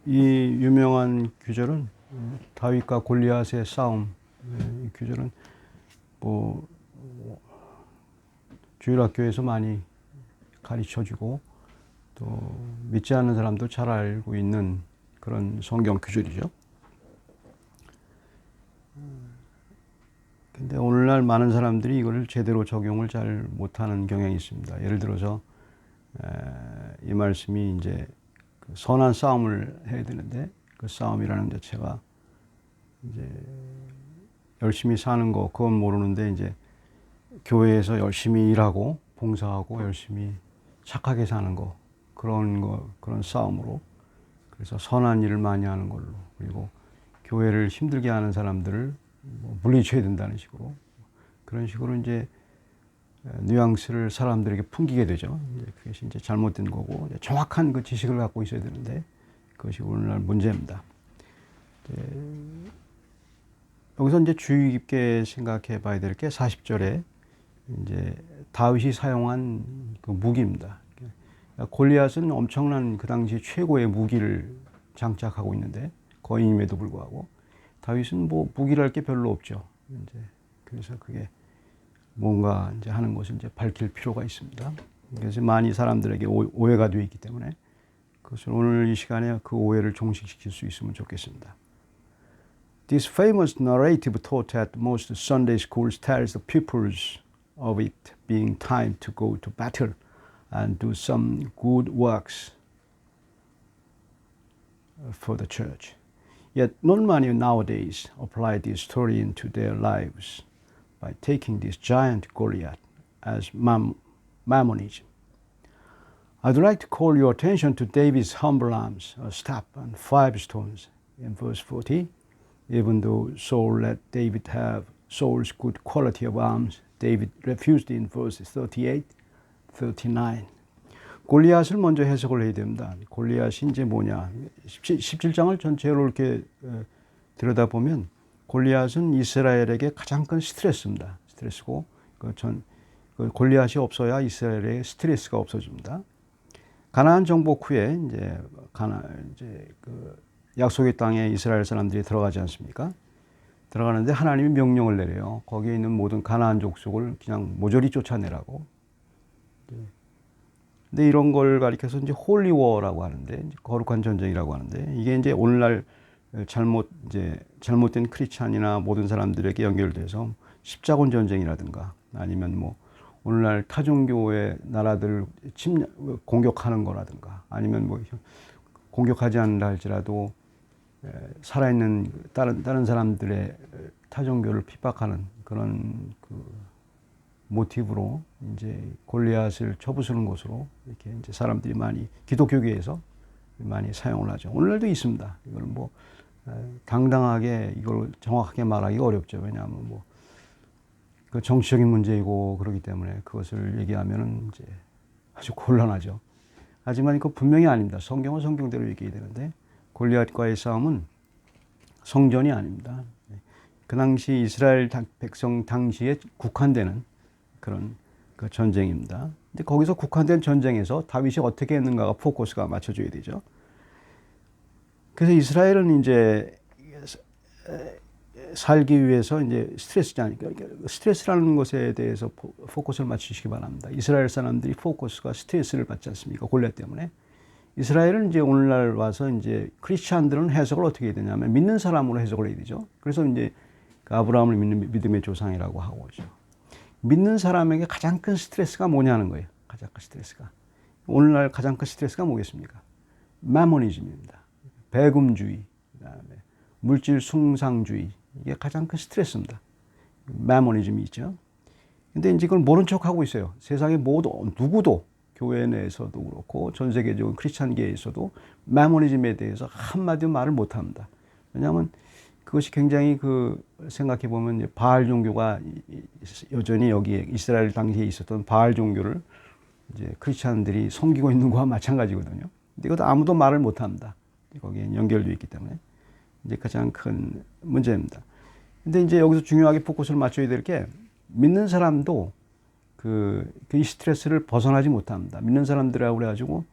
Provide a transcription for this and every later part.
이 유명한 규절은 다윗과 골리앗의 싸움. 이 규절은 뭐 주일학교에서 많이 가르쳐주고 또 믿지 않는 사람도 잘 알고 있는 그런 성경 규절이죠. 근데 오늘날 많은 사람들이 이걸 제대로 적용을 잘 못하는 경향이 있습니다. 예를 들어서 이 말씀이 이제 그 선한 싸움을 해야 되는데 그 싸움이라는 자체가 이제 열심히 사는 거 그건 모르는데 이제 교회에서 열심히 일하고 봉사하고 열심히 착하게 사는 거 그런 싸움으로 그래서 선한 일을 많이 하는 걸로 그리고 교회를 힘들게 하는 사람들을 뭐 물리쳐야 된다는 식으로 그런 식으로 이제 뉘앙스를 사람들에게 풍기게 되죠. 그것이 이제 잘못된 거고 정확한 그 지식을 갖고 있어야 되는데 그것이 오늘날 문제입니다. 여기서 이제 주의 깊게 생각해 봐야 될 게 40절에 이제 다윗이 사용한 그 무기입니다. 골리앗은 엄청난 그 당시 최고의 무기를 장착하고 있는데 거인임에도 불구하고 다윗은 뭐 무기랄 게 별로 없죠. 이제 그래서 그게 뭔가 이제 하는 것을 이제 밝힐 필요가 있습니다. 그래서 많이 사람들에게 오해가 되어 있기 때문에 그것을 오늘 이 시간에 그 오해를 종식시킬 수 있으면 좋겠습니다. This famous narrative taught at most Sunday schools tells the pupils of it being time to go to battle and do some good works for the church. Yet not many nowadays apply this story into their lives by taking this giant Goliath as mammonism. I'd like to call your attention to David's humble arms, a staff and 5 stones in verse 40. Even though Saul let David have Saul's good quality of arms, David refused in verses 38, 39. 골리앗을 먼저 해석을 해야 됩니다. 골리앗이 이제 뭐냐. 17장을 전체로 이렇게 들여다보면 골리앗은 이스라엘에게 가장 큰 스트레스입니다. 스트레스고, 골리앗이 없어야 이스라엘의 스트레스가 없어집니다. 가나안 정복 후에 이제 그 약속의 땅에 이스라엘 사람들이 들어가지 않습니까? 들어가는데 하나님이 명령을 내려요. 거기에 있는 모든 가나안 족속을 그냥 모조리 쫓아내라고. 근데 이런 걸 가리켜서 이제 홀리워라고 하는데, 거룩한 전쟁이라고 하는데, 이게 이제 오늘날 잘못된 크리스찬이나 모든 사람들에게 연결돼서 십자군 전쟁이라든가 아니면 뭐 오늘날 타종교의 나라들 공격하는 거라든가 아니면 뭐 공격하지 않는다 할지라도 살아있는 다른 사람들의 타종교를 핍박하는 그런 그 모티브로 이제 골리앗을 쳐부수는 것으로 이렇게 이제 사람들이 많이 기독교계에서 많이 사용을 하죠. 오늘날도 있습니다. 이걸 뭐 당당하게 이걸 정확하게 말하기가 어렵죠. 왜냐하면 뭐 그 정치적인 문제이고 그렇기 때문에 그것을 얘기하면은 이제 아주 곤란하죠. 하지만 이거 분명히 아닙니다. 성경은 성경대로 얘기해야 되는데 골리앗과의 싸움은 성전이 아닙니다. 그 당시 이스라엘 백성 당시에 국한되는 그런 그 전쟁입니다. 근데 거기서 국한된 전쟁에서 다윗이 어떻게 했는가가 포커스가 맞춰져야 되죠. 그래서 이스라엘은 이제 살기 위해서 이제 스트레스라는 것에 대해서 포커스를 맞추시기 바랍니다. 이스라엘 사람들이 포커스가 스트레스를 받지 않습니까? 골리앗 때문에. 이스라엘은 이제 오늘날 와서 이제 크리스찬들은 해석을 어떻게 해야 되냐면 믿는 사람으로 해석을 해야 되죠. 그래서 이제 아브라함을 믿는 믿음의 조상이라고 하고죠. 믿는 사람에게 가장 큰 스트레스가 뭐냐는 거예요. 가장 큰 스트레스가. 오늘날 가장 큰 스트레스가 뭐겠습니까? 마모니즘입니다. 배금주의, 그다음에 물질 숭상주의. 이게 가장 큰 스트레스입니다. 마모니즘이 있죠. 근데 이제 그걸 모른 척 하고 있어요. 세상에 누구도 교회 내에서도 그렇고 전 세계적인 크리스찬계에서도 마모니즘에 대해서 한마디 말을 못 합니다. 왜냐하면 그것이 굉장히 생각해 보면 바알 종교가 여전히 여기에 이스라엘 당시에 있었던 바알 종교를 이제 크리스찬들이 섬기고 있는 거와 마찬가지거든요. 근데 이것도 아무도 말을 못 합니다. 거기에 연결되어 있기 때문에 이제 가장 큰 문제입니다. 근데 이제 여기서 중요하게 포커스를 맞춰야 될 게 믿는 사람도 이 스트레스를 벗어나지 못합니다. 믿는 사람들하고 그래가지고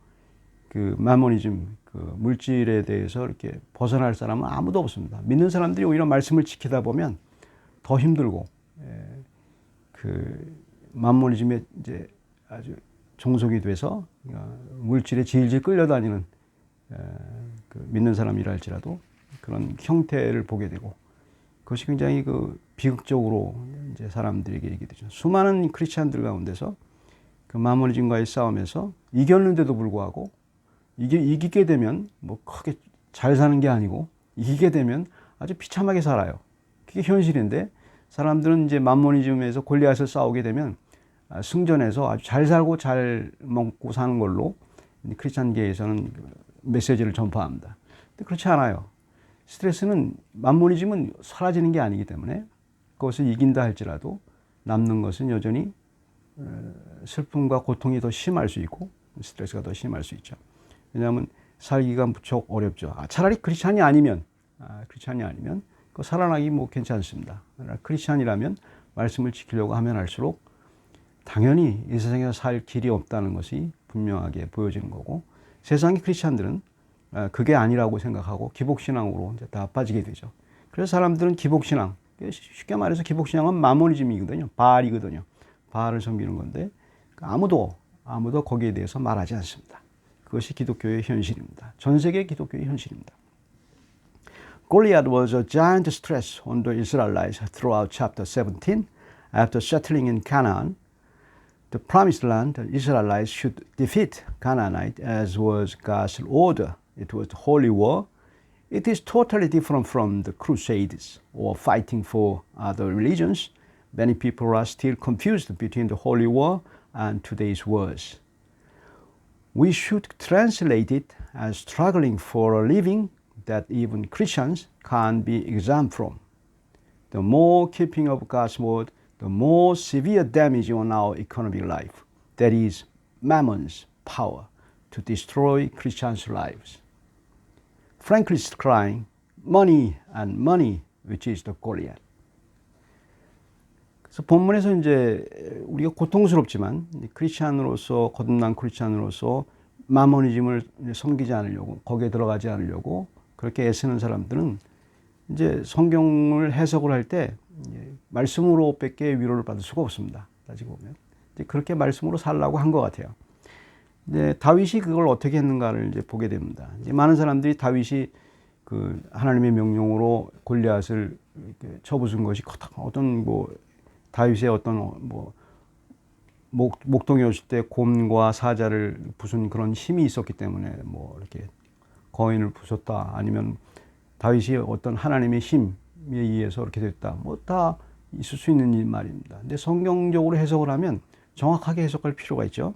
마모니즘 그 물질에 대해서 이렇게 벗어날 사람은 아무도 없습니다. 믿는 사람들이 오히려 말씀을 지키다 보면 더 힘들고, 그 만모니즘에 이제 아주 종속이 돼서 물질에 질질 끌려다니는 그 믿는 사람이라 할지라도 그런 형태를 보게 되고, 그것이 굉장히 그 비극적으로 이제 사람들에게 얘기 되죠. 수많은 크리스찬들 가운데서 그 마모니즘과의 싸움에서 이겼는데도 불구하고 이기게 되면 뭐 크게 잘 사는 게 아니고 이기게 되면 아주 비참하게 살아요. 그게 현실인데 사람들은 이제 마모니즘에서 골리앗을 싸우게 되면 승전해서 아주 잘 살고 잘 먹고 사는 걸로 크리스찬계에서는 메시지를 전파합니다. 근데 그렇지 않아요. 스트레스는 마모니즘은 사라지는 게 아니기 때문에 그것을 이긴다 할지라도 남는 것은 여전히 슬픔과 고통이 더 심할 수 있고 스트레스가 더 심할 수 있죠. 왜냐하면 살기가 무척 어렵죠. 차라리 크리스찬이 아니면 그 살아나기 뭐 괜찮습니다. 크리스찬이라면 말씀을 지키려고 하면 할수록 당연히 이 세상에서 살 길이 없다는 것이 분명하게 보여지는 거고, 세상의 크리스찬들은 그게 아니라고 생각하고 기복신앙으로 이제 다 빠지게 되죠. 그래서 사람들은 기복신앙, 쉽게 말해서 기복신앙은 마모니즘이거든요. 바알이거든요. 바알을 섬기는 건데 아무도 거기에 대해서 말하지 않습니다. 그것이 기독교의 현실입니다. 전 세계 기독교의 현실입니다. Goliath was a giant stress on the Israelites throughout chapter 17. After settling in Canaan, the promised land, the Israelites should defeat Canaanite as was God's order. It was the holy war. It is totally different from the Crusades or fighting for other religions. Many people are still confused between the holy war and today's wars. We should translate it as struggling for a living that even Christians can't be exempt from. The more keeping of God's word, the more severe damage on our economic life. That is Mammon's power to destroy Christians' lives. Frankly crying, money and money, which is the Goliath. 그래서 본문에서 이제 우리가 고통스럽지만 크리스찬으로서 거듭난 크리스찬으로서 마모니즘을 섬기지 않으려고, 거기에 들어가지 않으려고 그렇게 애쓰는 사람들은 이제 성경을 해석을 할 때 말씀으로 밖에 위로를 받을 수가 없습니다. 따지고 보면 이제 그렇게 말씀으로 살라고 한 것 같아요. 이제 다윗이 그걸 어떻게 했는가를 이제 보게 됩니다. 이제 많은 사람들이 다윗이 그 하나님의 명령으로 골리앗을 쳐부순 것이 어떤 뭐 다윗의 어떤 뭐 목동에 오실 때 곰과 사자를 부순 그런 힘이 있었기 때문에 뭐 이렇게 거인을 부쉈다, 아니면 다윗이 어떤 하나님의 힘에 의해서 이렇게 됐다, 뭐 다 있을 수 있는 말입니다. 근데 성경적으로 해석을 하면 정확하게 해석할 필요가 있죠.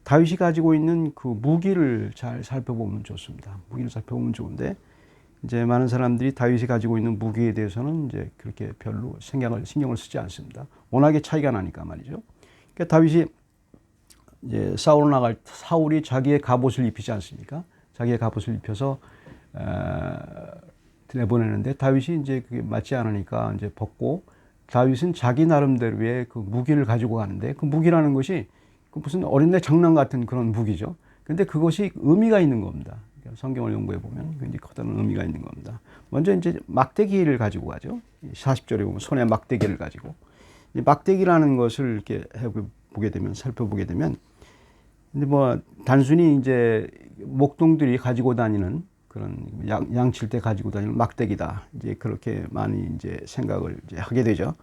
다윗이 가지고 있는 그 무기를 잘 살펴보면 좋습니다. 무기를 살펴보면 좋은데 이제 많은 사람들이 다윗이 가지고 있는 무기에 대해서는 이제 그렇게 별로 신경을 쓰지 않습니다. 워낙에 차이가 나니까 말이죠. 그러니까 다윗이 이제 사울이 자기의 갑옷을 입히지 않습니까? 자기의 갑옷을 입혀서 내보내는데 다윗이 이제 그게 맞지 않으니까 이제 벗고, 다윗은 자기 나름대로의 그 무기를 가지고 가는데 그 무기라는 것이 무슨 어린애 장난 같은 그런 무기죠. 근데 그것이 의미가 있는 겁니다. 성경을 연구해 보면 굉장히 커다란 의미가 있는 겁니다. 먼저 이제 막대기를 가지고 가죠. 40절에 보면 손에 막대기를 가지고, 이 막대기라는 것을 이렇게 보게 되면, 살펴보게 되면, 근데 뭐 단순히 이제 목동들이 가지고 다니는 그런 양칠 때 가지고 다니는 막대기다, 이제 그렇게 많이 이제 생각을 이제 하게 되죠.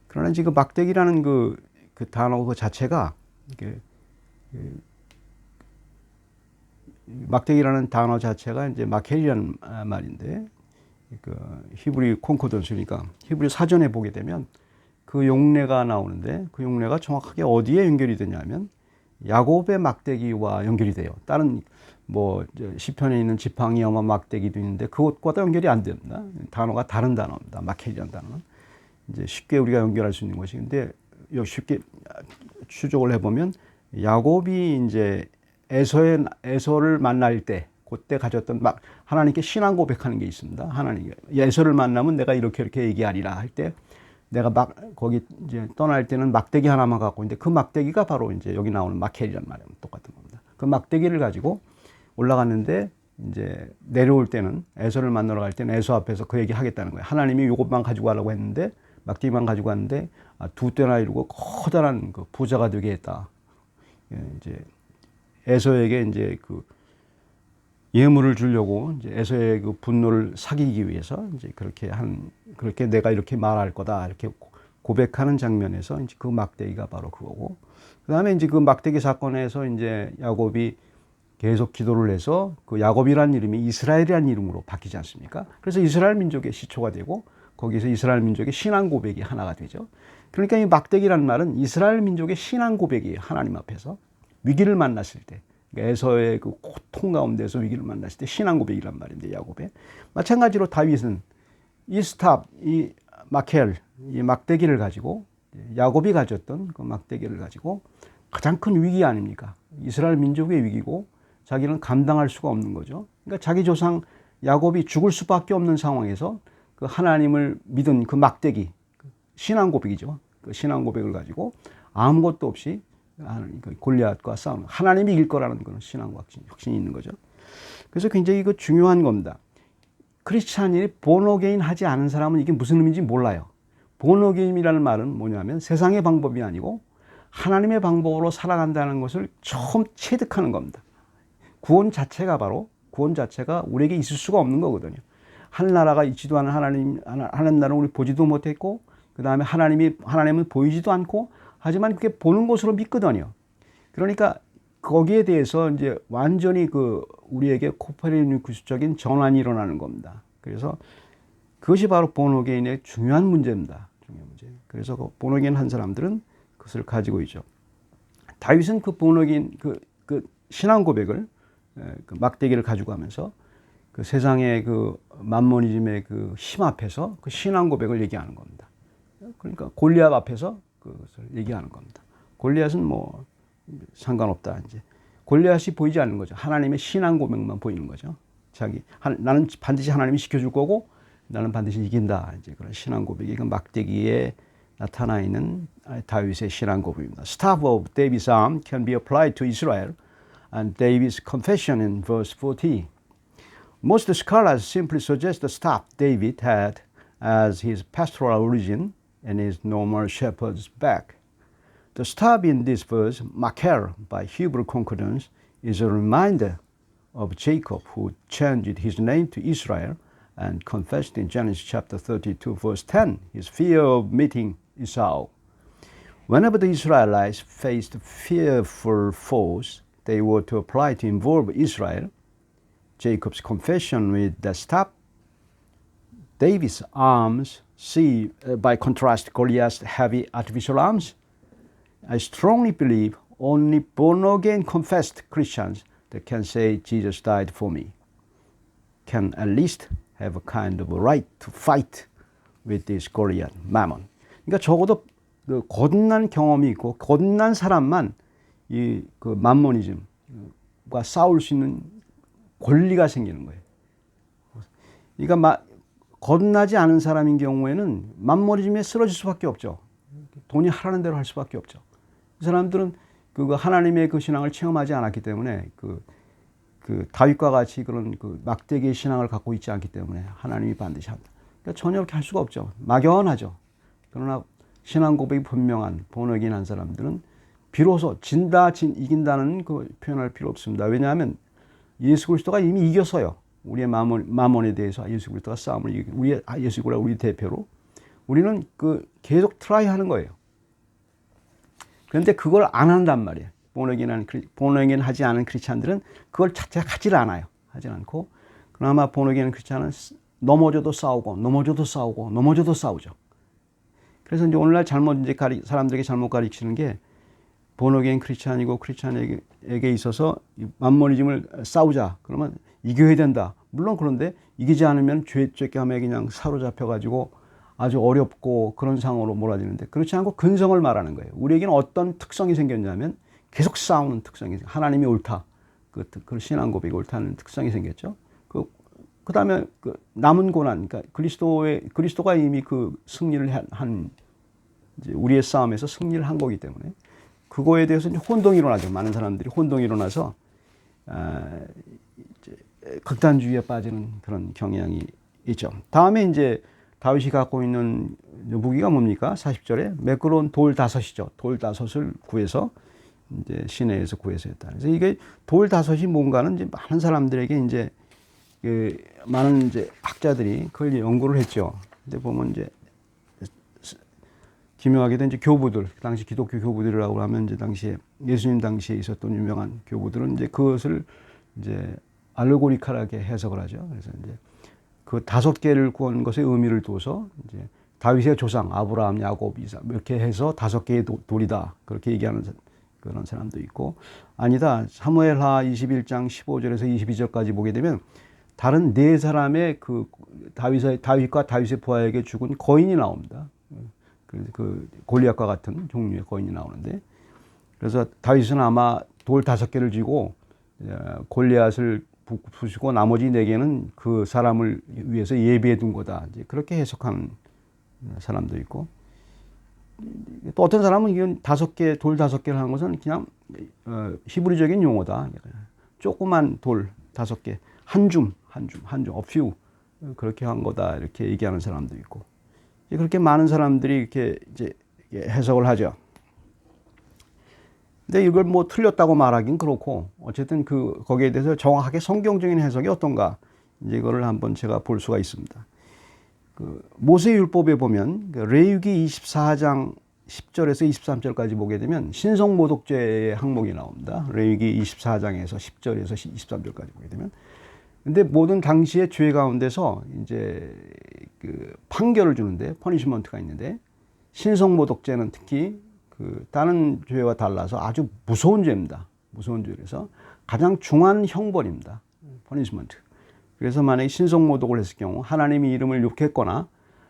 그러나 지금 막대기라는 그 단어 그 자체가 이게 막대기라는 단어 자체가 이제 마켈이라는 말인데, 그 히브리 콘코던스니까 히브리 사전에 보게 되면 그 용례가 나오는데 그 용례가 정확하게 어디에 연결이 되냐면 야곱의 막대기와 연결이 돼요. 다른 뭐 시편에 있는 지팡이 어마 막대기도 있는데 그것과도 연결이 안 됩니다. 단어가 다른 단어입니다. 마켈이라는 단어는 이제 쉽게 우리가 연결할 수 있는 것이, 근데 쉽게 추적을 해보면 야곱이 이제 에서를 만날 때 그때 가졌던 하나님께 신앙 고백하는 게 있습니다. 하나님, 에서를 만나면 내가 이렇게 얘기하리라 할 때, 내가 거기 이제 떠날 때는 막대기 하나만 갖고 있는데 그 막대기가 바로 이제 여기 나오는 마켈이라는 말이랑 똑같은 겁니다. 그 막대기를 가지고 올라갔는데 이제 내려올 때는 에서를 만나러 갈 때는 에서 앞에서 그 얘기 하겠다는 거예요. 하나님이 이것만 가지고 가라고 했는데 막대기만 가지고 갔는데 두 떼나 이루고 커다란 그 부자가 되겠다. 이제 에서에게 이제 그 예물을 주려고 이제 에서의 그 분노를 사기기 위해서 이제 그렇게 내가 이렇게 말할 거다 이렇게 고백하는 장면에서 이제 그 막대기가 바로 그거고, 그 다음에 이제 그 막대기 사건에서 이제 야곱이 계속 기도를 해서 그 야곱이라는 이름이 이스라엘이라는 이름으로 바뀌지 않습니까? 그래서 이스라엘 민족의 시초가 되고 거기서 이스라엘 민족의 신앙 고백이 하나가 되죠. 그러니까 이 막대기라는 말은 이스라엘 민족의 신앙 고백이에요. 하나님 앞에서 위기를 만났을 때, 그러니까 에서의 그 고통 가운데서 위기를 만났을 때 신앙 고백이란 말인데, 야곱의 마찬가지로 다윗은 이 스탑, 이 마켈, 이 막대기를 가지고 야곱이 가졌던 그 막대기를 가지고 가장 큰 위기 아닙니까? 이스라엘 민족의 위기고 자기는 감당할 수가 없는 거죠. 그러니까 자기 조상 야곱이 죽을 수밖에 없는 상황에서 그 하나님을 믿은 그 막대기, 신앙 고백이죠. 그 신앙 고백을 가지고 아무것도 없이 골리앗과 싸우는, 하나님이 이길 거라는 그런 신앙 확신이 있는 거죠. 그래서 굉장히 그 중요한 겁니다. 크리스찬이 본어게인 하지 않은 사람은 이게 무슨 의미인지 몰라요. 본어게인이라는 말은 뭐냐면 세상의 방법이 아니고 하나님의 방법으로 살아간다는 것을 처음 체득하는 겁니다. 구원 자체가 우리에게 있을 수가 없는 거거든요. 하늘나라가 있지도 않은 하나님 나라를 우리 보지도 못했고, 그 다음에 하나님은 보이지도 않고, 하지만 그게 보는 것으로 믿거든요. 그러니까 거기에 대해서 이제 완전히 우리에게 코페르니쿠스적인 전환이 일어나는 겁니다. 그래서 그것이 바로 본어게인의 중요한 문제입니다. 중요한 문제. 그래서 그 본어게인 한 사람들은 그것을 가지고 있죠. 다윗은 그 본어게인 그 신앙 고백을, 그 막대기를 가지고 가면서 그 세상의 그 만모니즘의 그 힘 앞에서 그 신앙 고백을 얘기하는 겁니다. 그러니까 골리앗 앞에서 그것을 얘기하는 겁니다. 골리앗은 뭐 상관없다. 이제 골리앗이 보이지 않는 거죠. 하나님의 신앙 고백만 보이는 거죠. 나는 반드시 하나님이 지켜줄 거고 나는 반드시 이긴다. 이제 그런 신앙 고백이 그 막대기에 나타나 있는 다윗의 신앙 고백입니다. Staff of David's arm can be applied to Israel, and David's confession in verse 40. Most scholars simply suggest the staff David had as his pastoral origin and his normal shepherd's back. The staff in this verse, Machir by Hebrew concordance, is a reminder of Jacob, who changed his name to Israel and confessed in Genesis chapter 32, verse 10, his fear of meeting Esau. Whenever the Israelites faced fearful foes, they were to apply to involve Israel. Jacob's confession with the staff, David's arms, see, by contrast, Goliath's heavy artificial arms. I strongly believe only born-again confessed Christians that can say Jesus died for me can at least have a kind of a right to fight with this Goliath, Mammon. 그러니까 적어도 그 거듭난 경험이 있고 거듭난 사람만 이 그 만모니즘과 싸울 수 있는 권리가 생기는 거예요. 그러니까 거듭나지 않은 사람인 경우에는 만모니즘에 쓰러질 수밖에 없죠. 돈이 하라는 대로 할 수밖에 없죠. 이 사람들은 하나님의 그 신앙을 체험하지 않았기 때문에 그 다윗과 같이 그런 그 막대기의 신앙을 갖고 있지 않기 때문에 하나님이 반드시 한다. 그러니까 전혀 그렇게 할 수가 없죠. 막연하죠. 그러나 신앙 고백이 분명한 본어긴 한 사람들은 비로소 이긴다는 그 표현할 필요 없습니다. 왜냐하면 예수 그리스도가 이미 이겼어요. 우리의 마몬에 대해서 예수 그리스도가 싸움을 이기고 예수 그리스도가 우리 대표로 우리는 계속 트라이 하는 거예요. 그런데 그걸 안 한단 말이에요. 본어긴 하지 않은 크리스찬들은 그걸 자체가 하질 않아요. 하질 않고, 그나마 본어긴 크리스찬은 넘어져도 싸우죠. 그래서 이제 오늘날 사람들에게 잘못 가르치는 게 본어게인 크리스찬이고 크리스찬에게 있어서 만모니즘을 싸우자. 그러면 이겨야 된다. 물론 그런데 이기지 않으면 죄감에 그냥 사로잡혀가지고 아주 어렵고 그런 상황으로 몰아지는데, 그렇지 않고 근성을 말하는 거예요. 우리에게는 어떤 특성이 생겼냐면 계속 싸우는 특성이, 하나님이 옳다. 그 신앙 고백이 옳다는 특성이 생겼죠. 그 다음에 남은 고난, 그러니까 그리스도가 이미 승리를 이제 우리의 싸움에서 승리를 한 거기 때문에 그거에 대해서 이제 혼동이 일어나죠. 많은 사람들이 혼동이 일어나서 이제 극단주의에 빠지는 그런 경향이 있죠. 다음에 이제 다윗이 갖고 있는 무기가 뭡니까? 40절에 매끄러운 돌 5이죠. 돌 5을 구해서 이제 시내에서 구해서 했다. 그래서 이게 돌 5이 뭔가는 이제 많은 사람들에게 이제 그 많은 이제 학자들이 그걸 연구를 했죠. 근데 보면 이제 기묘하게도 이제 교부들, 당시 기독교 교부들이라고 하면 이제 당시에 예수님 당시에 있었던 유명한 교부들은 이제 그것을 이제 알레고리컬하게 해석을 하죠. 그래서 이제 그 5개를 구한 것의 의미를 둬서 이제 다윗의 조상 아브라함, 야곱, 이삭 이렇게 해서 5개의 돌이다 그렇게 얘기하는 그런 사람도 있고, 아니다 사무엘하 21장 15절에서 22절까지 보게 되면 다른 4사람의 그 다윗과 다윗의 부하에게 죽은 거인이 나옵니다. 그 골리앗과 같은 종류의 거인이 나오는데, 그래서 다윗은 아마 돌 5개를 쥐고 골리앗을 부수고 나머지 4개는 그 사람을 위해서 예비해 둔 거다. 이제 그렇게 해석하는 사람도 있고, 또 어떤 사람은 이건 5개, 돌 5개를 하는 것은 그냥 히브리적인 용어다. 조그만 돌 5개, 한 줌, a few 그렇게 한 거다. 이렇게 얘기하는 사람도 있고, 그렇게 많은 사람들이 이렇게 이제 해석을 하죠. 근데 이걸 뭐 틀렸다고 말하긴 그렇고, 어쨌든 거기에 대해서 정확하게 성경적인 해석이 어떤가, 이제 이거를 한번 제가 볼 수가 있습니다. 모세율법에 보면 레위기 24장 10절에서 23절까지 보게 되면 신성모독죄의 항목이 나옵니다. 레위기 24장에서 10절에서 23절까지 보게 되면. 근데 모든 당시의 죄 가운데서 이제 판결을 주는데 퍼니시먼트가 있는데, 신성모독죄는 특히 다른 죄와 달라서 아주 무서운 죄입니다. 무서운 죄라서 가장 중한 형벌입니다. 퍼니시먼트. 그래서 만약에 신성모독을 했을 경우 하나님의 이름을 욕했거나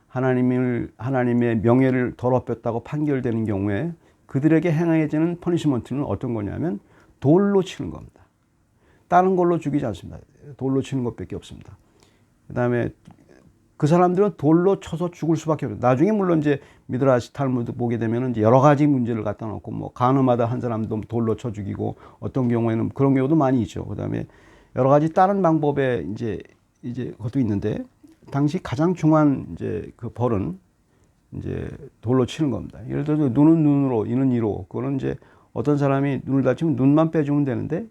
하나님의 명예를 더럽혔다고 판결되는 경우에 그들에게 행해지는 퍼니시먼트는 어떤 거냐면 돌로 치는 겁니다. 다른 걸로 죽이지 않습니다. 돌로 치는 것밖에 없습니다. 그 다음에 그 사람들은 돌로 쳐서 죽을 수밖에 없어요. 나중에 물론 이제 미드라시 탈무드 보게 되면 이제 여러 가지 문제를 갖다 놓고, 뭐 간음하다 한 사람도 돌로 쳐 죽이고, 어떤 경우에는 그런 경우도 많이 있죠. 그 다음에 여러 가지 다른 방법에 이제 그것도 있는데, 당시 가장 중요한 이제 그 벌은 이제 돌로 치는 겁니다. 예를 들어서 눈은 눈으로, 이는 이로. 그거는 이제 어떤 사람이 눈을 다치면 눈만 빼주면 되는데,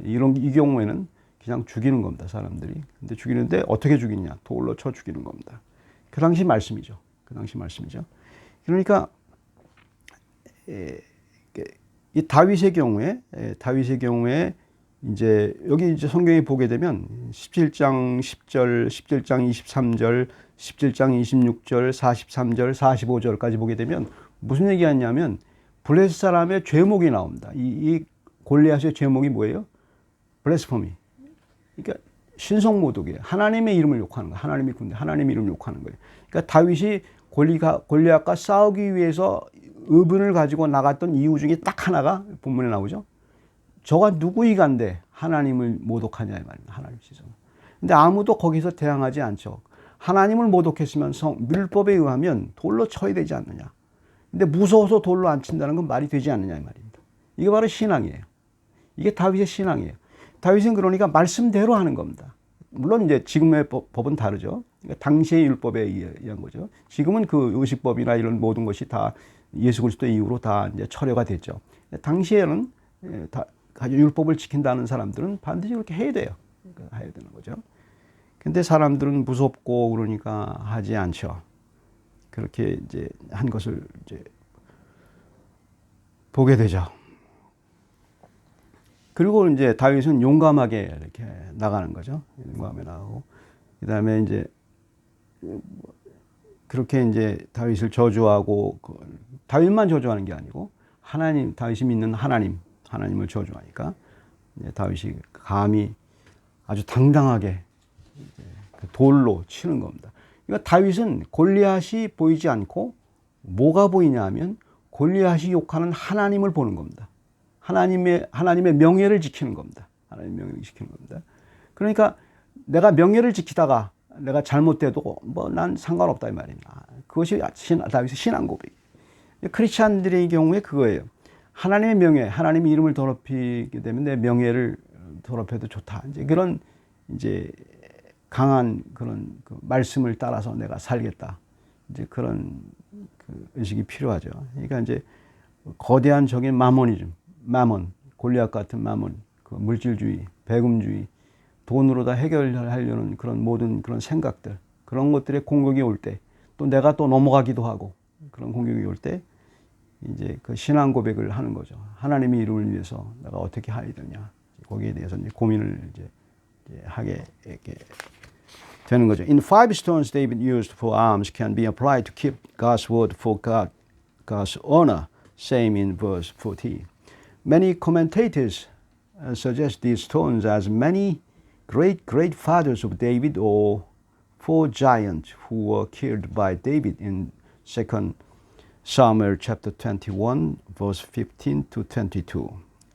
이 경우에는 그냥 죽이는 겁니다, 사람들이. 근데 죽이는데 어떻게 죽이냐? 돌로 쳐 죽이는 겁니다. 그 당시 말씀이죠. 그러니까 이 다윗의 경우에 이제 여기 이제 성경에 보게 되면 17장 10절, 17장 23절, 17장 26절, 43절, 45절까지 보게 되면 무슨 얘기하냐면 블레셋 사람의 죄목이 나옵니다. 이 골리앗의 죄목이 뭐예요? 블레스포미. 그러니까 신성모독이에요. 하나님의 이름을 욕하는 거예요. 하나님의 군대, 하나님의 이름을 욕하는 거예요. 그러니까 다윗이 골리앗과 싸우기 위해서 의분을 가지고 나갔던 이유 중에 딱 하나가 본문에 나오죠. 저가 누구이간데 하나님을 모독하냐 이 말입니다. 하나님 시선. 근데 아무도 거기서 대항하지 않죠. 하나님을 모독했으면 율법에 의하면 돌로 쳐야 되지 않느냐. 근데 무서워서 돌로 안 친다는 건 말이 되지 않느냐 이 말입니다. 이게 바로 신앙이에요. 이게 다윗의 신앙이에요. 다윗은 그러니까 말씀대로 하는 겁니다. 물론 이제 지금의 법은 다르죠. 그러니까 당시의 율법에 의한 거죠. 지금은 그 의식법이나 이런 모든 것이 다 예수 그리스도 이후로 다 이제 철회가 됐죠. 당시에는 다 율법을 지킨다는 사람들은 반드시 그렇게 해야 돼요. 그러니까 해야 되는 거죠. 근데 사람들은 무섭고 그러니까 하지 않죠. 그렇게 이제 한 것을 이제 보게 되죠. 그리고 이제 다윗은 용감하게 이렇게 나가는 거죠. 용감하게 나가고, 그 다음에 이제 그렇게 이제 다윗을 저주하고, 다윗만 저주하는 게 아니고 다윗이 믿는 하나님을 저주하니까 다윗이 감히 아주 당당하게 그 돌로 치는 겁니다. 그러니까 다윗은 골리앗이 보이지 않고 뭐가 보이냐 하면 골리앗이 욕하는 하나님을 보는 겁니다. 하나님의 명예를 지키는 겁니다. 하나님의 명예를 지키는 겁니다. 그러니까 내가 명예를 지키다가 내가 잘못돼도 뭐 난 상관없다 이 말입니다. 그것이 다윗의 신앙 고백. 크리스찬들의 경우에 그거예요. 하나님의 명예, 하나님의 이름을 더럽히게 되면 내 명예를 더럽혀도 좋다. 이제 그런 이제 강한 그런 그 말씀을 따라서 내가 살겠다. 이제 그런 그 의식이 필요하죠. 그러니까 이제 거대한 적인 마모니즘, 마몬, 골리앗 같은 마몬, 그 물질주의, 배금주의, 돈으로 다 해결하려는 그런 모든 그런 생각들, 그런 것들의 공격이 올 때, 또 내가 또 넘어가기도 하고 그런 공격이 올 때 이제 그 신앙 고백을 하는 거죠. 하나님의 이름을 위해서 내가 어떻게 해야 되냐. 거기에 대해서 이제 고민을 이제 하게 이렇게 되는 거죠. In five stones David used for arms can be applied to keep God's word for God's honor. Same in verse 40. Many commentators suggest these stones as many great fathers of David or four giants who were killed by David in 2 Samuel chapter 21 verse 15 to 22.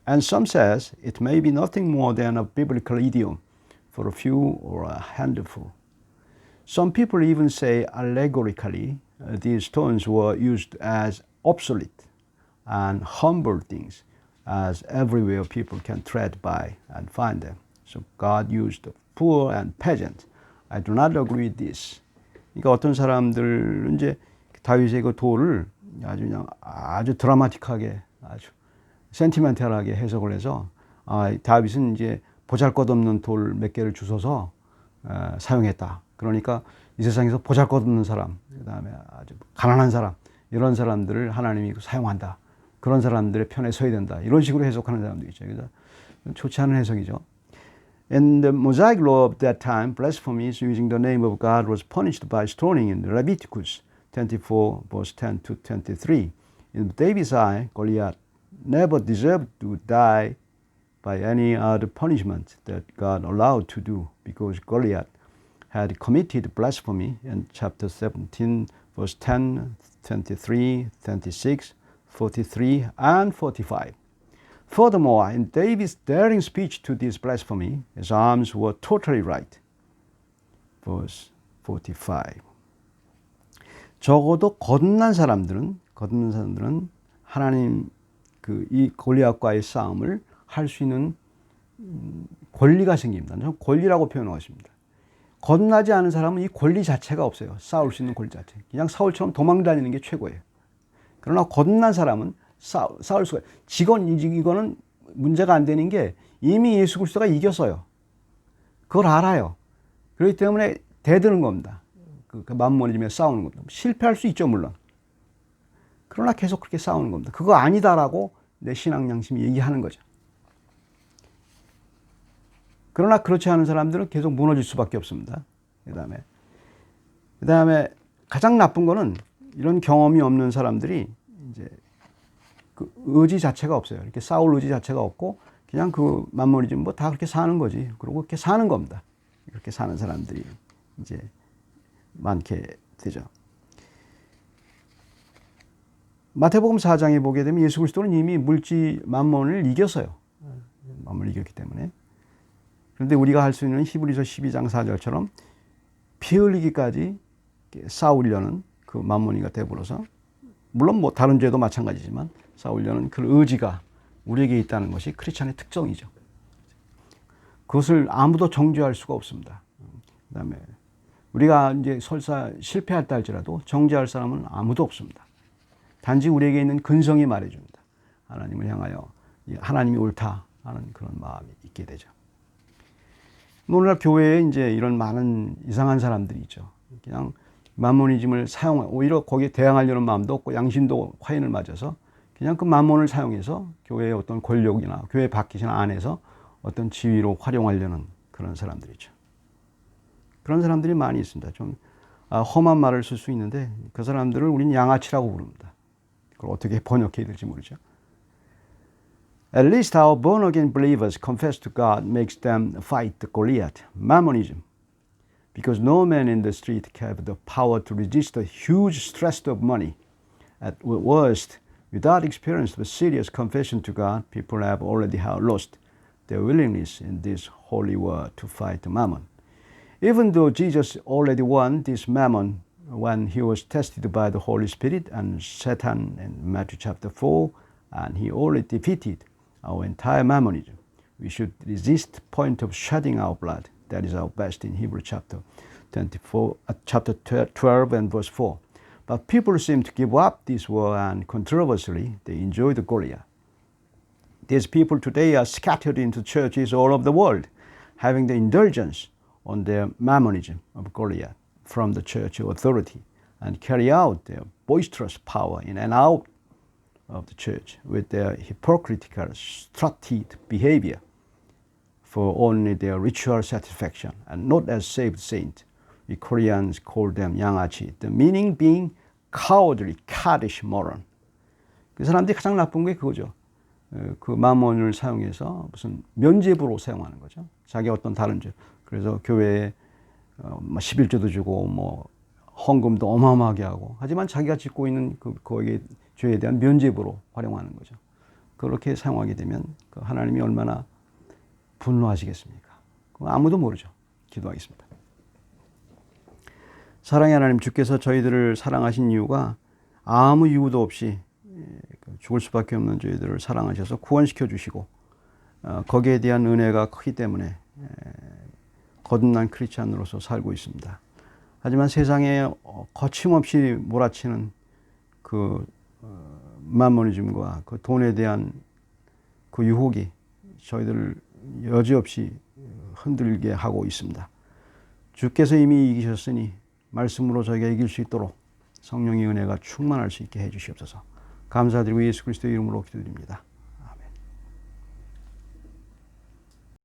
And some says it may be nothing more than a biblical idiom for a few or a handful. Some people even say allegorically these stones were used as obsolete and humble things, as everywhere people can tread by and find them. So God used the poor and peasant. I do not agree with this. 그러니까 어떤 사람들은 이제 다윗의 그 돌을 아주 드라마틱하게, 아주 센티멘탈하게 해석을 해서 다윗은 이제 보잘것없는 돌 몇 개를 주워서 사용했다. 그러니까 이 세상에서 보잘것없는 사람, 그다음에 아주 가난한 사람, 이런 사람들을 하나님이 사용한다. 그런 사람들의 편에 서야 된다. 이런 식으로 해석하는 사람도 있죠. 그래서 좋지 않은 해석이죠. In the Mosaic law of that time, blasphemies using the name of God was punished by stoning in Leviticus 24, verse 10 to 23. In David's eye, Goliath never deserved to die by any other punishment that God allowed to do, because Goliath had committed blasphemy in chapter 17, verse 10, 23, 26, 43, and 45. Furthermore, in David's daring speech to this blasphemy, his arms were totally right. Verse 45. 적어도 거듭난 사람들은 하나님 이 골리앗과의 싸움을 할 수 있는 권리가 생깁니다. 저는 권리라고 표현하고 있습니다. 거듭나지 않은 사람은 이 권리 자체가 없어요. 싸울 수 있는 권리 자체. 그냥 사울처럼 도망다니는 게 최고예요. 그러나 거듭난 사람은 싸울 수가 있어요. 이거는 문제가 안 되는 게 이미 예수 그리스도가 이겼어요. 그걸 알아요. 그렇기 때문에 대드는 겁니다. 그 만몬이즘에 싸우는 겁니다. 실패할 수 있죠, 물론. 그러나 계속 그렇게 싸우는 겁니다. 그거 아니다라고 내 신앙 양심이 얘기하는 거죠. 그러나 그렇지 않은 사람들은 계속 무너질 수밖에 없습니다. 그다음에 가장 나쁜 거는 이런 경험이 없는 사람들이 이제 그 의지 자체가 없어요. 이렇게 싸울 의지 자체가 없고 그냥 그 만몬이즘 뭐 다 그렇게 사는 거지. 그리고 그렇게 사는 겁니다. 이렇게 사는 사람들이 이제 많게 되죠. 마태복음 4장에 보게 되면 예수 그리스도는 이미 물질 만몬을 이겼어요. 만몬을 이겼기 때문에. 그런데 우리가 할 수 있는 히브리서 12장 4절처럼 피 흘리기까지 싸우려는 그 만몬이가 되어버려서, 물론 뭐 다른 죄도 마찬가지지만 싸우려는 그 의지가 우리에게 있다는 것이 크리스찬의 특성이죠. 그것을 아무도 정죄할 수가 없습니다. 그다음에 우리가 이제 설사 실패했다 할지라도 정죄할 사람은 아무도 없습니다. 단지 우리에게 있는 근성이 말해줍니다. 하나님을 향하여 하나님이 옳다 하는 그런 마음이 있게 되죠. 오늘날 교회에 이제 이런 많은 이상한 사람들이 있죠. 그냥 만모니즘을 오히려 거기에 대항하려는 마음도 없고 양심도 화인을 맞아서 그냥 그 만몬을 사용해서 교회의 어떤 권력이나 교회 밖이나 안에서 어떤 지위로 활용하려는 그런 사람들이죠. 그런 사람들이 많이 있습니다. 좀 험한 말을 쓸 수 있는데 그 사람들을 우린 양아치라고 부릅니다. 그걸 어떻게 번역해야 될지 모르죠. At least our born-again believers confess to God makes them fight the Goliath, Mammonism, because no man in the street have the power to resist the huge stress of money. At worst, without experience of serious confession to God, people have already lost their willingness in this holy war to fight Mammon. Even though Jesus already won this Mammon when he was tested by the Holy Spirit and Satan in Matthew chapter 4, and he already defeated our entire Mammonism, we should resist the point of shedding our blood That is our best in Hebrew chapter 12 and verse 4. But people seem to give up this war and controversially they enjoy the Goliath. These people today are scattered into churches all over the world, having the indulgence on their mammonism of Goliath from the church authority and carry out their boisterous power in and out of the church with their hypocritical, strutted behavior for only their ritual satisfaction and not as saved saints. We Koreans call them 양아치. The meaning being cowardly, caddish moron. 그 사람들이 가장 나쁜 게 그거죠. 그 마몬을 사용해서 무슨 면죄부로 사용하는 거죠. 자기 어떤 다른 죄. 그래서 교회에 11조도 주고 뭐 헌금도 어마어마하게 하고 하지만 자기가 짓고 있는 거기에 죄에 대한 면죄부로 활용하는 거죠. 그렇게 사용하게 되면 그 하나님이 얼마나 분노하시겠습니까? 아무도 모르죠. 기도하겠습니다. 사랑의 하나님, 주께서 저희들을 사랑하신 이유가 아무 이유도 없이 죽을 수밖에 없는 저희들을 사랑하셔서 구원시켜 주시고 거기에 대한 은혜가 크기 때문에 거듭난 크리스찬으로서 살고 있습니다. 하지만 세상에 거침없이 몰아치는 그 만모니즘과 그 돈에 대한 그 유혹이 저희들을 여지없이 흔들게 하고 있습니다. 주께서 이미 이기셨으니 말씀으로 저희가 이길 수 있도록 성령의 은혜가 충만할 수 있게 해 주시옵소서. 감사드리고 예수 그리스도의 이름으로 기도드립니다.